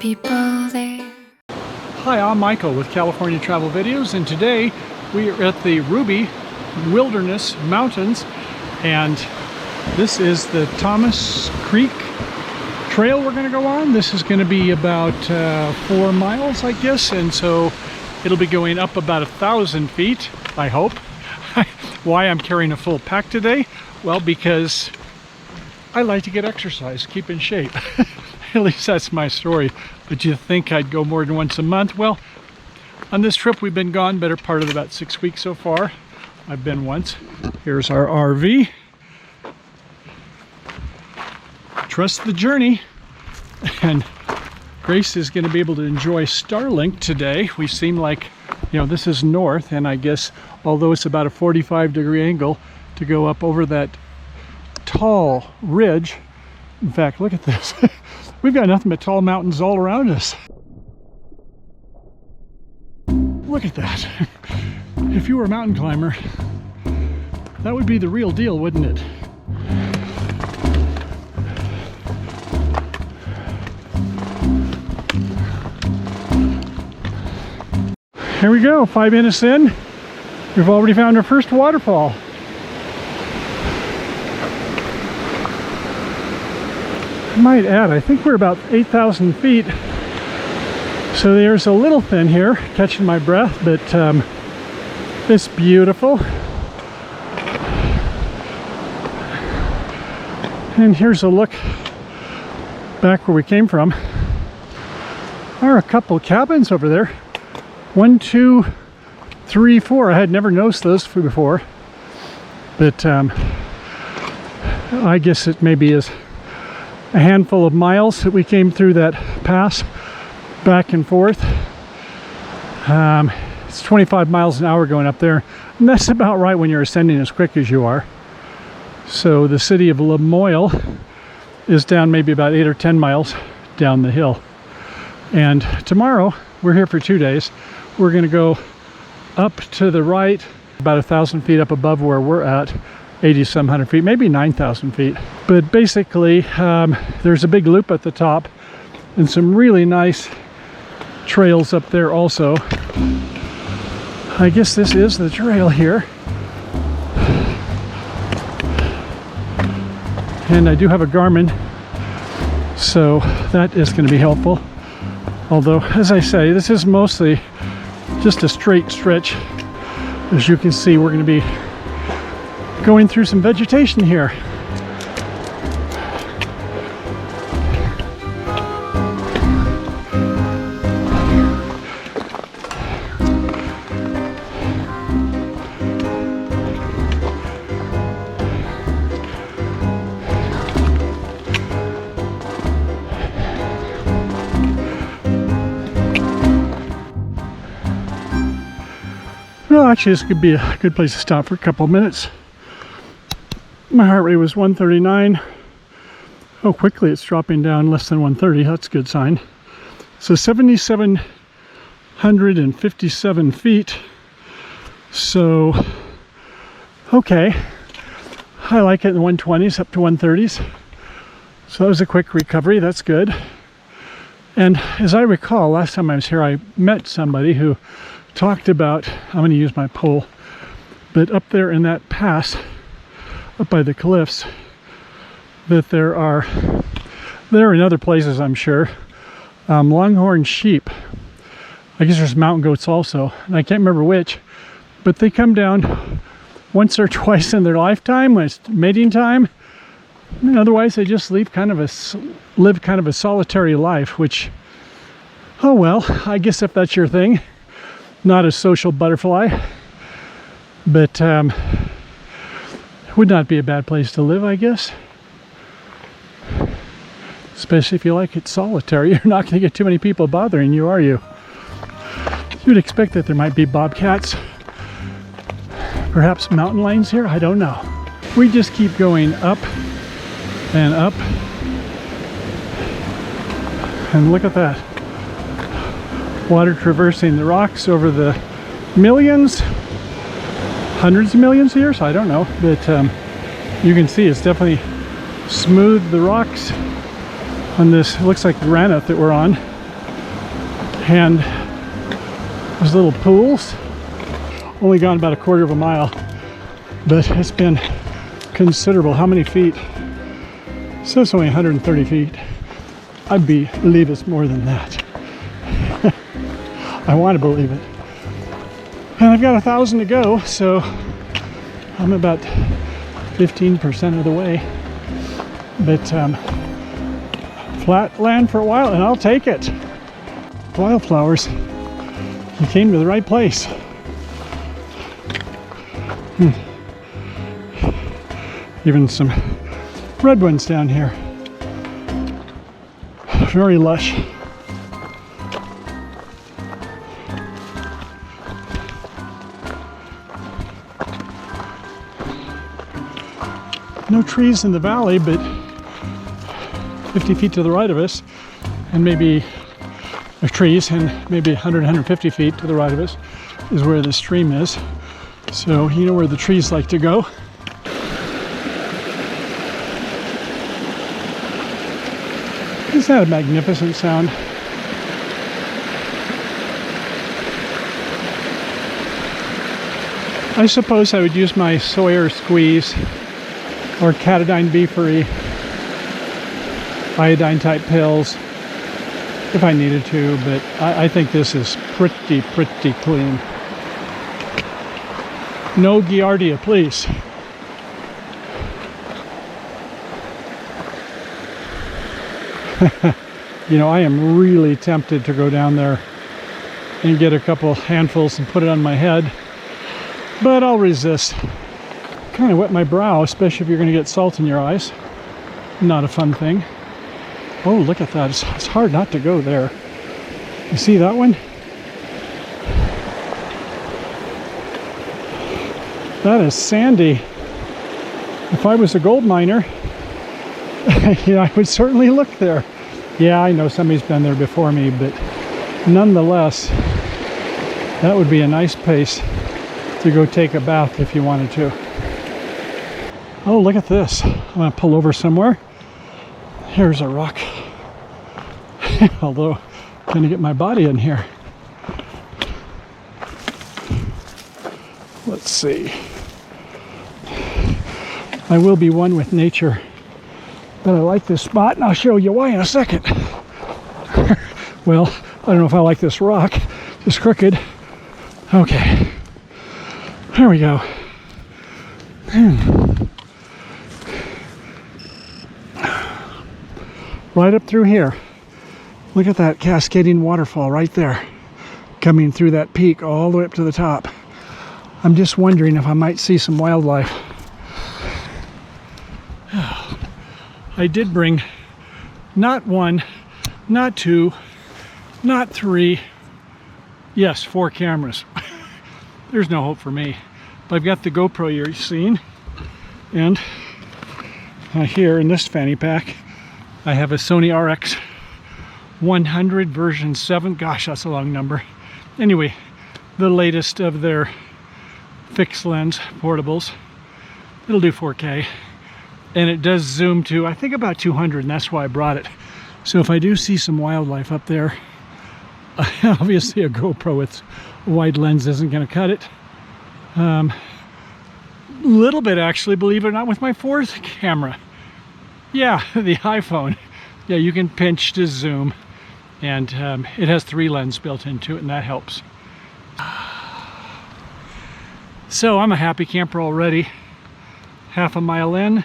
people there. Hi, I'm Michael with California Travel Videos, and today we are at the Ruby Wilderness Mountains, and this is the Thomas Creek trail we're going to go on. This is going to be about 4 miles, I guess, and so it'll be going up about 1,000 feet, I hope. Why I'm carrying a full pack today? Well, because I like to get exercise, keep in shape. At least that's my story. But you think I'd go more than once a month? Well, on this trip we've been gone better part of about 6 weeks so far. I've been once. Here's our RV. Trust the journey. And Grace is going to be able to enjoy Starlink today. We seem like, you know, this is north, and I guess although it's about a 45-degree angle to go up over that tall ridge. In fact, look at this. We've got nothing but tall mountains all around us. Look at that. If you were a mountain climber, that would be the real deal, wouldn't it? Here we go, 5 minutes in. We've already found our first waterfall. I might add, I think we're about 8,000 feet. So there's a little thin here, catching my breath, but it's beautiful. And here's a look back where we came from. There are a couple cabins over there. 1, 2, 3, 4. I had never noticed those before, but I guess it maybe is a handful of miles that we came through that pass back and forth. It's 25 miles an hour going up there, and that's about right when you're ascending as quick as you are. So the city of Lamoille is down maybe about 8 or 10 miles down the hill. And tomorrow, we're here for 2 days. We're going to go up to the right, about 1,000 feet up above where we're at, 80-some hundred feet, maybe 9,000 feet. But basically, there's a big loop at the top and some really nice trails up there also. I guess this is the trail here. And I do have a Garmin, so that is going to be helpful. Although, as I say, this is mostly just a straight stretch. As you can see, we're going to be going through some vegetation here. Well, actually, this could be a good place to stop for a couple of minutes. My heart rate was 139. Oh, quickly it's dropping down less than 130. That's a good sign. So 7,757 feet. So, okay. I like it in the 120s up to 130s. So that was a quick recovery. That's good. And as I recall, last time I was here, I met somebody who talked about, I'm going to use my pole, but up there in that pass, up by the cliffs, that there are in other places, I'm sure, longhorn sheep. I guess there's mountain goats also, and I can't remember which, but they come down once or twice in their lifetime when it's mating time, and otherwise they just live kind of a solitary life, which, oh well, I guess if that's your thing. Not a social butterfly, but would not be a bad place to live, I guess. Especially if you like it solitary. You're not going to get too many people bothering you, are you? You'd expect that there might be bobcats, perhaps mountain lions here, I don't know. We just keep going up and up, and look at that. Water traversing the rocks over the millions, hundreds of millions of years, I don't know, but you can see it's definitely smoothed the rocks on this, it looks like granite that we're on. And there's little pools. Only gone about a quarter of a mile, but it's been considerable. How many feet? It says only 130 feet. I believe it's more than that. I want to believe it. And I've got 1,000 to go, so I'm about 15% of the way. But flat land for a while, and I'll take it. Wildflowers. You came to the right place. Even some red ones down here. Very lush. No trees in the valley, but 50 feet to the right of us, and maybe trees, and maybe 100, 150 feet to the right of us is where the stream is. So you know where the trees like to go. Isn't that a magnificent sound? I suppose I would use my Sawyer squeeze or Catadine Beefery iodine type pills if I needed to, but I think this is pretty clean. No Giardia, please. You know, I am really tempted to go down there and get a couple handfuls and put it on my head, but I'll resist. Kind of wet my brow, especially if you're going to get salt in your eyes. Not a fun thing. Oh, look at that. It's hard not to go there. You see that one? That is sandy. If I was a gold miner, you know, I would certainly look there. Yeah, I know somebody's been there before me, but nonetheless, that would be a nice place to go take a bath if you wanted to. Oh, look at this. I'm going to pull over somewhere. Here's a rock. Although, I'm going to get my body in here. Let's see. I will be one with nature. But I like this spot, and I'll show you why in a second. Well, I don't know if I like this rock. It's crooked. Okay. There we go. Right up through here. Look at that cascading waterfall right there. Coming through that peak all the way up to the top. I'm just wondering if I might see some wildlife. I did bring not one, not two, not three, yes, 4 cameras. There's no hope for me. But I've got the GoPro you're seeing, and here in this fanny pack I have a Sony RX 100 version 7. Gosh, that's a long number. Anyway, the latest of their fixed lens portables. It'll do 4K. And it does zoom to, I think, about 200, and that's why I brought it. So if I do see some wildlife up there, obviously a GoPro with a wide lens isn't going to cut it. Little bit, actually, believe it or not, with my 4th camera. Yeah, the iPhone. Yeah, you can pinch to zoom, and it has 3 lenses built into it, and that helps. So I'm a happy camper already. Half a mile in.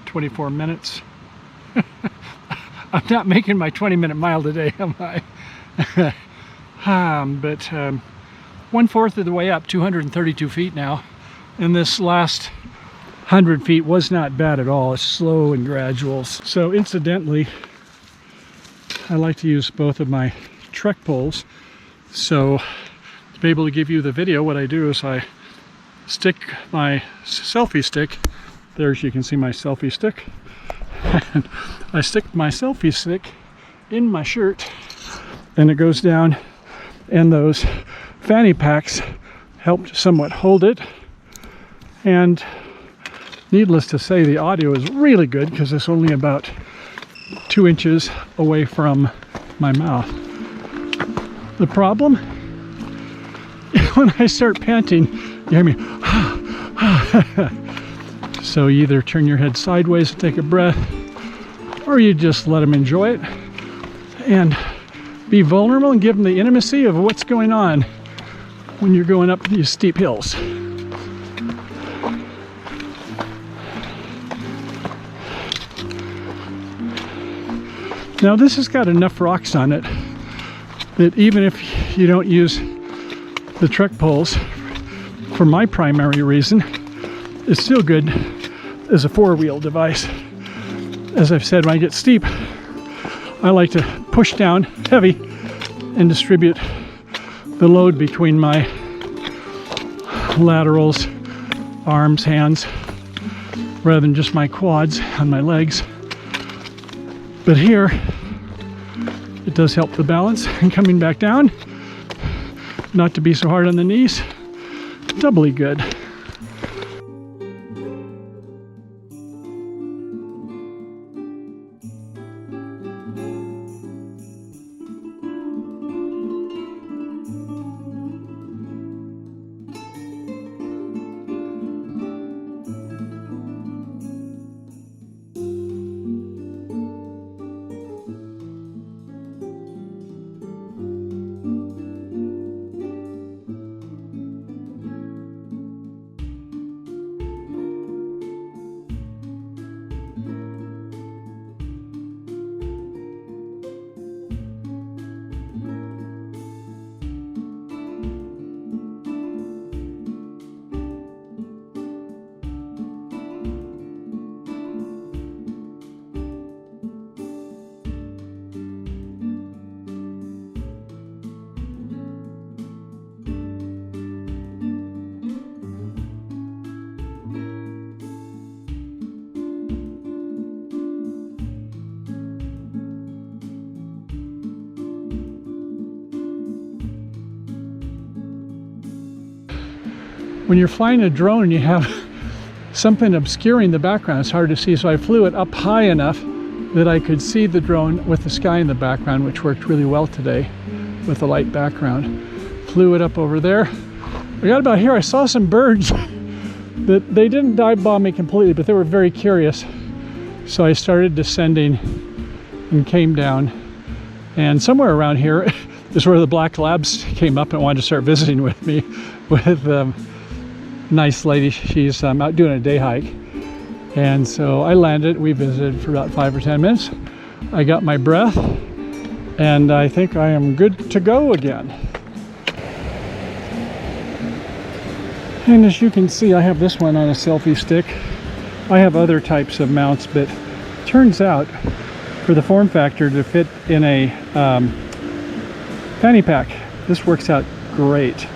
24 minutes. I'm not making my 20-minute mile today, am I? But 1/4 of the way up, 232 feet now. And this last 100 feet was not bad at all. It's slow and gradual. So incidentally, I like to use both of my trek poles. So to be able to give you the video, what I do is I stick my selfie stick. There's, you can see my selfie stick. And I stick my selfie stick in my shirt, and it goes down, and those fanny packs helped somewhat hold it. And needless to say, the audio is really good because it's only about 2 inches away from my mouth. The problem, when I start panting, you hear me. So you either turn your head sideways to take a breath, or you just let them enjoy it and be vulnerable and give them the intimacy of what's going on when you're going up these steep hills. Now this has got enough rocks on it that even if you don't use the trek poles for my primary reason, it's still good as a four-wheel device. As I've said, when I get steep, I like to push down heavy and distribute the load between my laterals, arms, hands, rather than just my quads on my legs. But here, it does help the balance and coming back down, not to be so hard on the knees, doubly good. When you're flying a drone and you have something obscuring the background, it's hard to see. So I flew it up high enough that I could see the drone with the sky in the background, which worked really well today with the light background. Flew it up over there. I got about here, I saw some birds that they didn't dive bomb me completely, but they were very curious. So I started descending and came down. And somewhere around here is where the black labs came up and wanted to start visiting with me with nice lady. She's out doing a day hike, and so I landed. We visited for about 5 or 10 minutes. I got my breath and I think I am good to go again. And as you can see, I have this one on a selfie stick. I have other types of mounts, but turns out for the form factor to fit in a fanny pack, this works out great.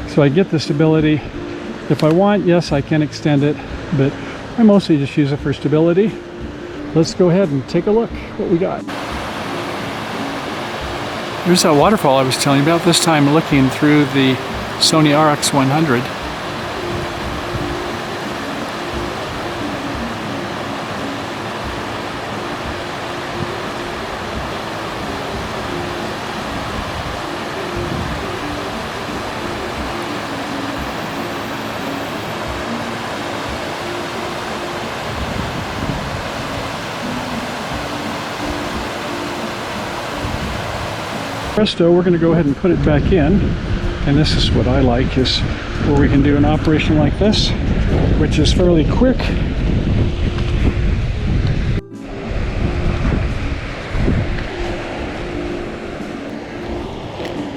So I get the stability. If I want, yes, I can extend it, but I mostly just use it for stability. Let's go ahead and take a look what we got. Here's that waterfall I was telling you about, this time looking through the Sony RX100. Presto, we're going to go ahead and put it back in, and this is what I like, is where we can do an operation like this, which is fairly quick.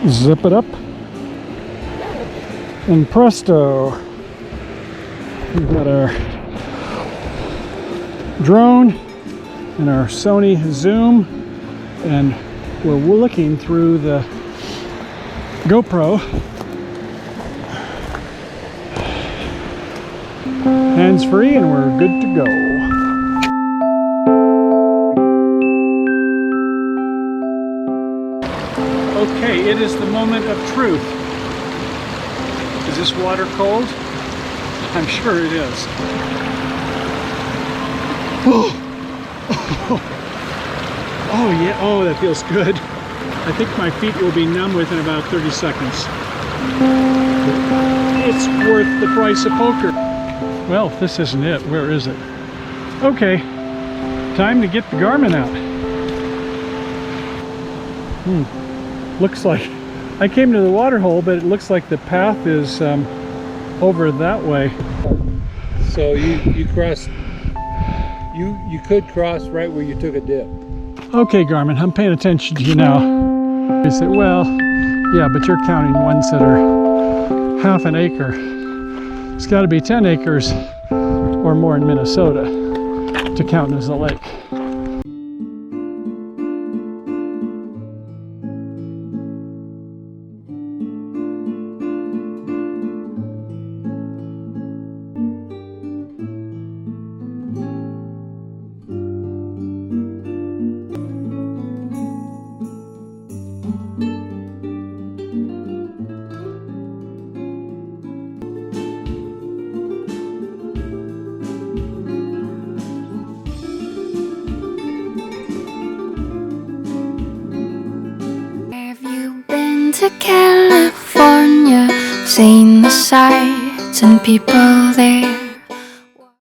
Zip it up, and presto, we've got our drone and our Sony Zoom, and we're looking through the GoPro. Hands free, and we're good to go. Okay, it is the moment of truth. Is this water cold? I'm sure it is. Oh, oh yeah, oh, that feels good. I think my feet will be numb within about 30 seconds. It's worth the price of poker. Well, if this isn't it, where is it? Okay, time to get the Garmin out. Looks like I came to the water hole, but it looks like the path is over that way. So you crossed. You could cross right where you took a dip. Okay, Garmin, I'm paying attention to you now. He said, well, yeah, but you're counting ones that are half an acre. It's got to be 10 acres or more in Minnesota to count as a lake. To California, seen the sights and people there.